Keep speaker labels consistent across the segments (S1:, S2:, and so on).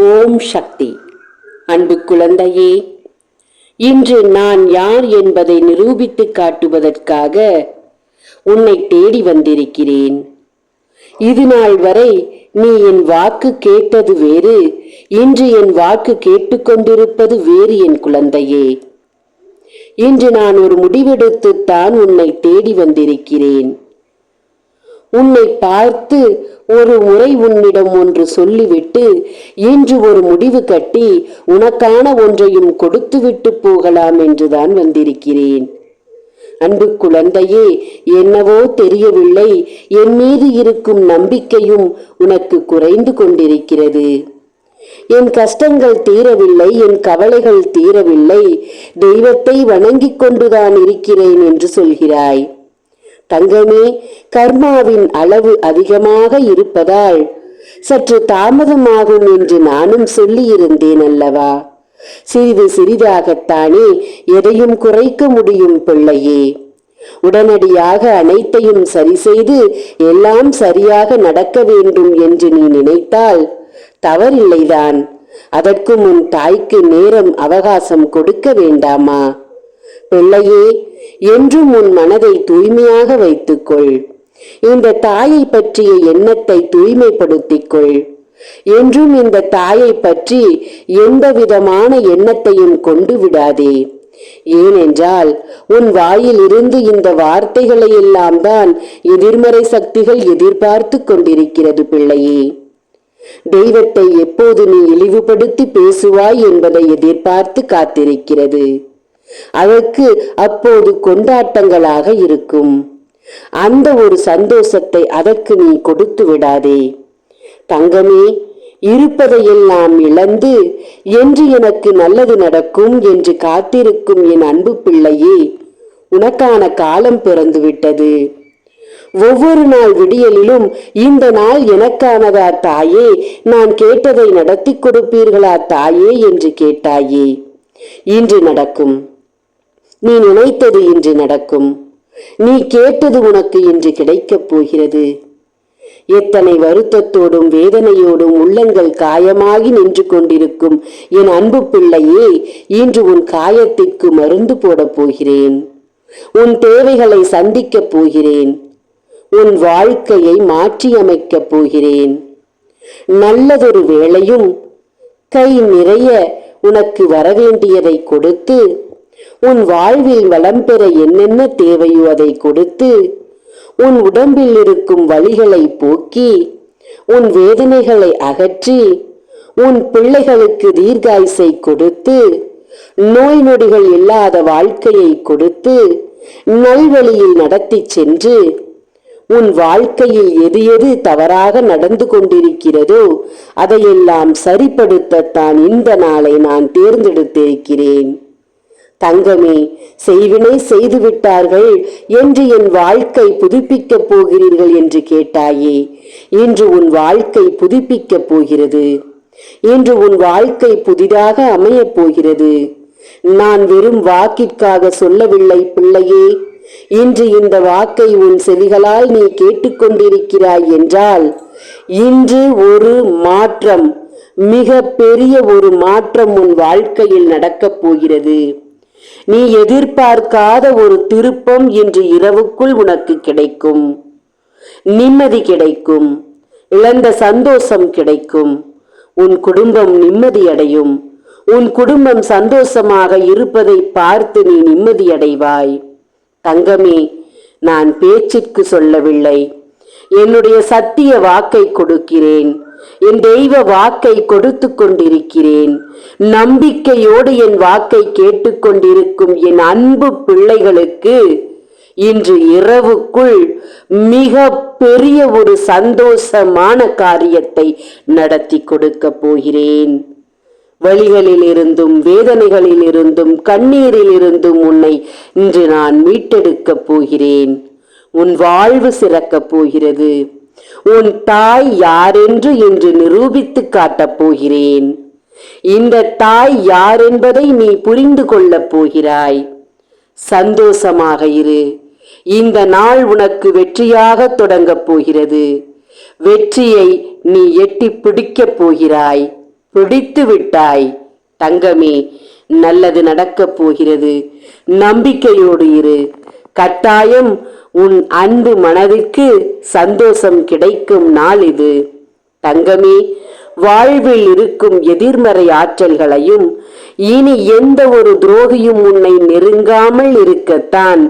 S1: ஓம் சக்தி. அன்பு குழந்தையே, இன்று நான் யார் என்பதை நிரூபித்து காட்டுவதற்காக உன்னை தேடி வந்திருக்கிறேன். இது நாள் வரை நீ என் வாக்கு கேட்டது வேறு, இன்று என் வாக்கு கேட்டுக்கொண்டிருப்பது வேறு. என் குழந்தையே, இன்று நான் ஒரு முடிவெடுத்துத்தான் உன்னை தேடி வந்திருக்கிறேன். உன்னை பார்த்து ஒரு முறை உன்னிடம் ஒன்று சொல்லிவிட்டு இன்று ஒரு முடிவு கட்டி உனக்கான ஒன்றையும் கொடுத்துவிட்டு போகலாம் என்றுதான் வந்திருக்கிறேன். அன்பு குழந்தையே, என்னவோ தெரியவில்லை, என் மீது இருக்கும் நம்பிக்கையும் உனக்கு குறைந்து கொண்டிருக்கிறது. என் கஷ்டங்கள் தீரவில்லை, என் கவலைகள் தீரவில்லை, தெய்வத்தை வணங்கிக் கொண்டுதான் இருக்கிறேன் என்று சொல்கிறாய். தங்கமே, கர்மாவின் அளவு அதிகமாக இருப்பதால் சற்று தாமதமாகும் என்று நானும் சொல்லி இருந்தேன் அல்லவா? சிறிது சிறிதாகத்தானே எதையும் குறைக்க முடியும் பிள்ளையே. உடனடியாக அனைத்தையும் சரி செய்து எல்லாம் சரியாக நடக்க வேண்டும் என்று நீ நினைத்தால் தவறில்லைதான். அதற்கு உன் தாய்க்கு நேரம் அவகாசம் கொடுக்க வேண்டாமா? பிள்ளையே, என்றும் உன் மனதை தூய்மையாக வைத்துக்கொள். இந்த தாயை பற்றிய எண்ணத்தை தூய்மைப்படுத்திக்கொள். என்றும் இந்த தாயை பற்றி எந்த விதமான எண்ணத்தையும் கொண்டு விடாதே. ஏனென்றால் உன் வாயில் இருந்து இந்த வார்த்தைகளை எல்லாம் தான் எதிர்மறை சக்திகள் எதிர்பார்த்து கொண்டிருக்கிறது பிள்ளையே. தெய்வத்தை எப்போது நீ இழிவுபடுத்தி பேசுவாய் என்பதை எதிர்பார்த்து காத்திருக்கிறது. அதற்கு அப்போது கொண்டாட்டங்களாக இருக்கும். அந்த ஒரு சந்தோஷத்தை அதற்கு நீ கொடுத்து விடாதே. தங்கமே, இருப்பதையெல்லாம் இழந்து என்று எனக்கு நல்லது நடக்கும் என்று காத்திருக்கும் என் அன்பு பிள்ளையே, உனக்கான காலம் பிறந்து விட்டது. ஒவ்வொரு நாள் விடியலிலும் இந்த நாள் எனக்கானதா தாயே, நான் கேட்டதை நடத்தி கொடுப்பீர்களா தாயே என்று கேட்டாயே. இன்று நடக்கும். நீ நினைத்தது இன்று நடக்கும். நீ கேட்டது உனக்கு இன்று கிடைக்கப் போகிறது. எத்தனை வருத்தத்தோடும் வேதனையோடும் உள்ளங்கள் காயமாகி நின்று கொண்டிருக்கும் என் அன்பு பிள்ளையே, இன்று உன் காயத்திற்கு மருந்து போடப் போகிறேன். உன் தேவைகளை சந்திக்கப் போகிறேன். உன் வாழ்க்கையை மாற்றியமைக்கப் போகிறேன். நல்லதொரு வேளையும் கை நிறைய உனக்கு வரவேண்டியதை கொடுத்து, உன் வாழ்வில் வளம் பெற என்னென்ன தேவையோ அதை கொடுத்து, உன் உடம்பில் இருக்கும் வலிகளை போக்கி, உன் வேதனைகளை அகற்றி, உன் பிள்ளைகளுக்கு தீர்காயுசை கொடுத்து, நோய் நொடிகள் இல்லாத வாழ்க்கையை கொடுத்து, நல்வழியில் நடத்தி சென்று, உன் வாழ்க்கையில் எது எது தவறாக நடந்து கொண்டிருக்கிறதோ அதையெல்லாம் சரிப்படுத்தத்தான் இந்த நாளை நான் தேர்ந்தெடுத்திருக்கிறேன். தங்கமே, செய்வினை செய்து விட்டார்கள் என்று என் வாழ்க்கை புதுப்பிக்கப் போகிறீர்கள் என்று கேட்டாயே. இன்று உன் வாழ்க்கை புதுப்பிக்கப் போகிறது. இன்று உன் வாழ்க்கை புதிதாக அமையப் போகிறது. நான் வெறும் வாக்கிற்காக சொல்லவில்லை பிள்ளையே. இன்று இந்த வாக்கை உன் செவிகளால் நீ கேட்டுக்கொண்டிருக்கிறாய் என்றால் இன்று ஒரு மாற்றம், மிக பெரிய ஒரு மாற்றம் உன் வாழ்க்கையில் நடக்கப் போகிறது. நீ எதிர்பார்க்காத ஒரு திருப்பம் இன்று இரவுக்குள் உனக்கு கிடைக்கும். நிம்மதி கிடைக்கும். இழந்த சந்தோஷம் கிடைக்கும். உன் குடும்பம் நிம்மதியடையும். உன் குடும்பம் சந்தோஷமாக இருப்பதை பார்த்து நீ நிம்மதியடைவாய். தங்கமே, நான் பேச்சிற்கு சொல்லவில்லை, என்னுடைய சத்திய வாக்கை கொடுக்கிறேன். என் தெய்வ வாக்கை கொடுத்து கொண்டிருக்கிறேன். நம்பிக்கையோடு என் வாக்கை கேட்டுக்கொண்டிருக்கும் என் அன்பு பிள்ளைகளுக்கு இன்று இரவுக்குள் மிக பெரிய ஒரு சந்தோஷமான காரியத்தை நடத்தி கொடுக்க போகிறேன். வழிகளில் இருந்தும் வேதனைகளில் இருந்தும் கண்ணீரில் இருந்தும் உன்னை இன்று நான் மீட்டெடுக்கப் போகிறேன். உன் வாழ்வு சிறக்கப் போகிறது. உன் தாய் யாரென்று இன்று நிரூபித்து காட்டப் போகிறேன். இந்த தாய் யார் என்பதை நீ புரிந்து கொள்ளப் போகிறாய். சந்தோஷமாக இரு. இந்த நாள் உனக்கு வெற்றியாக தொடங்கப் போகிறது. வெற்றியை நீ எட்டி பிடிக்கப் போகிறாய். பிடித்து விட்டாய். தங்கமே, நல்லது நடக்கப் போகிறது. நம்பிக்கையோடு இரு. கட்டாயம் உன் அன்பு மனதிற்கு சந்தோஷம் கிடைக்கும் நாள் இது. தங்கமே, வாழ்வில் இருக்கும் எதிர்மறை ஆற்றல்களையும் இனி எந்த ஒரு துரோகியும் உன்னை நெருங்காமல் இருக்கத்தான்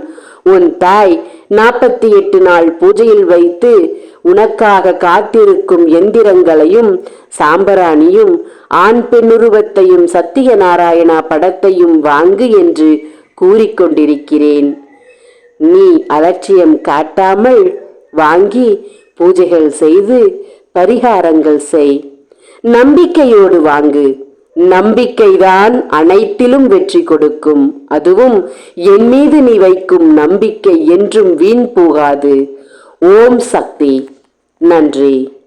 S1: உன் தாய் 48 நாள் பூஜையில் வைத்து உனக்காக காத்திருக்கும் எந்திரங்களையும் சாம்பராணியும் ஆண் பெண் உருவத்தையும் சத்தியநாராயணா படத்தையும் வாங்கு என்று கூறிக்கொண்டிருக்கிறேன். நீ அலட்சியம் காட்டாமல் வாங்கி பூஜைகள் செய்து பரிகாரங்கள் செய். நம்பிக்கையோடு வாங்கு. நம்பிக்கைதான் அனைத்திலும் வெற்றி கொடுக்கும். அதுவும் என் மீது நீ வைக்கும் நம்பிக்கை என்றும் வீண் போகாது. ஓம் சக்தி. நன்றி.